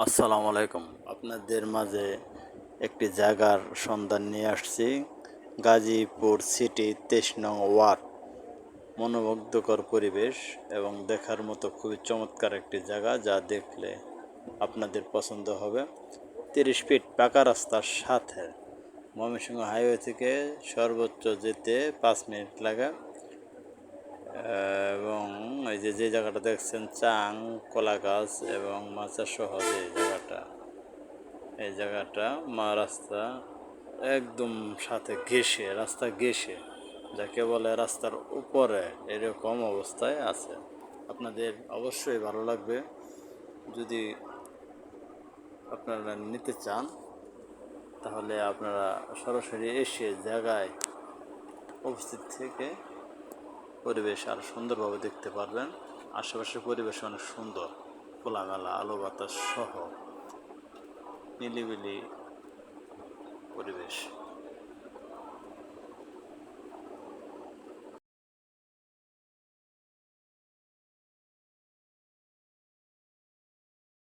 আসসালামু আলাইকুম। আপনাদের মাঝে একটি জায়গার সন্ধান নিয়ে আসছি। গাজীপুর সিটি ২৩ নং ওয়ার্ড। মনোমুগ্ধকর পরিবেশ এবং দেখার মতো খুবই চমৎকার একটি জায়গা, যা দেখলে আপনাদের পছন্দ হবে। ৩০ ফিট পাকা রাস্তার সাথে ময়মনসিংহ হাইওয়ে থেকে সর্বোচ্চ যেতে ৫ মিনিট লাগে। এবং এই যে জায়গাটা দেখছেন, চাং, কলা গাছ এবং মাচা সহ যে জায়গাটা, এই জায়গাটা রাস্তা একদম সাথে ঘেঁষে, রাস্তা ঘেঁষে, যাকে বলে রাস্তার উপরে, এরকম অবস্থায় আছে। আপনাদের অবশ্যই ভালো লাগবে। যদি আপনারা নিতে চান তাহলে আপনারা সরাসরি এসে জায়গায় উপস্থিত থেকে পরিবেশ আরও সুন্দরভাবে দেখতে পারবেন। আশেপাশের পরিবেশ অনেক সুন্দর, খোলামেলা, আলো বাতাস সহ নিরিবিলি পরিবেশ।